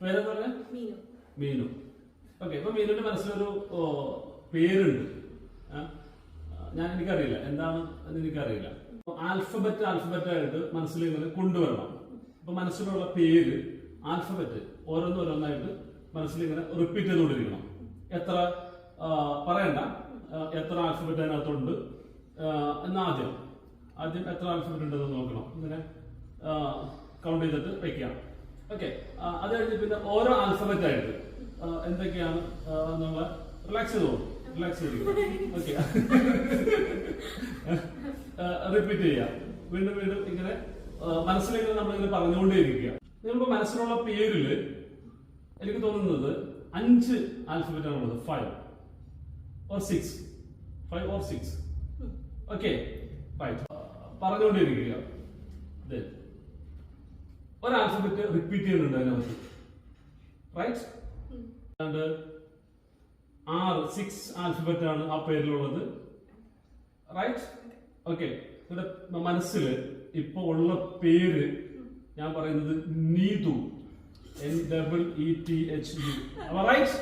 പേരെന്താ പറയാ? മീനു. ഓക്കെ, ഇപ്പൊ മീനുവിന്റെ മനസ്സിലൊരു പേരുണ്ട്. എനിക്കറിയില്ല എന്താണ് എന്ന് എനിക്കറിയില്ല. ആൽഫബറ്റ് ആയിട്ട് മനസ്സിൽ ഇങ്ങനെ കൊണ്ടുവരണം. അപ്പൊ മനസ്സിലുള്ള പേര് ആൽഫബറ്റ് ഓരോന്നോരോന്നായിട്ട് മനസ്സിൽ ഇങ്ങനെ റിപ്പീറ്റ് ചെയ്തുകൊണ്ടിരിക്കണം. എത്ര പറയണ്ട, എത്ര ആൽഫബറ്റ് അതിനകത്തുണ്ട് എന്ന് ആദ്യം എത്ര ആൽഫബറ്റ് ഉണ്ടെന്ന് നോക്കണം. ഇങ്ങനെ കൗണ്ട് ചെയ്തിട്ട് വെക്കാം. ഓക്കെ, അത് കഴിഞ്ഞ് പിന്നെ ഓരോ ആൽഫബറ്റ് ആയിട്ട് എന്തൊക്കെയാണ് എന്നുള്ള റിലാക്സ് ചെയ്തോളൂ. റിലാക്സ് ചെയ്തിരിക്കും. ഓക്കെ, റിപ്പീറ്റ് ചെയ്യാം. വീണ്ടും വീണ്ടും ഇങ്ങനെ മനസ്സിലേക്ക് നമ്മളിങ്ങനെ പറഞ്ഞുകൊണ്ടേയിരിക്കുക. നിങ്ങൾക്ക് മനസ്സിലുള്ള പേരില് എനിക്ക് തോന്നുന്നത് 5 ആൽഫബറ്റ് ആണുള്ളത്. 5 or 6. Okay, right. പറഞ്ഞുകൊണ്ടിരിക്കുക. ഒരു ആൽഫബറ്റ് റിപ്പീറ്റ് ചെയ്യുന്നുണ്ട് അതിനകത്ത്. റൈറ്റ്. 6 ആൽഫബറ്റ് ആണ് ആ പേരിലുള്ളത്. റൈറ്റ്. ഓക്കെ, നിങ്ങളുടെ മനസ്സിൽ ഇപ്പൊ ഉള്ള പേര് ഞാൻ പറയുന്നത് നീതു. NEETHU. റൈറ്റ്.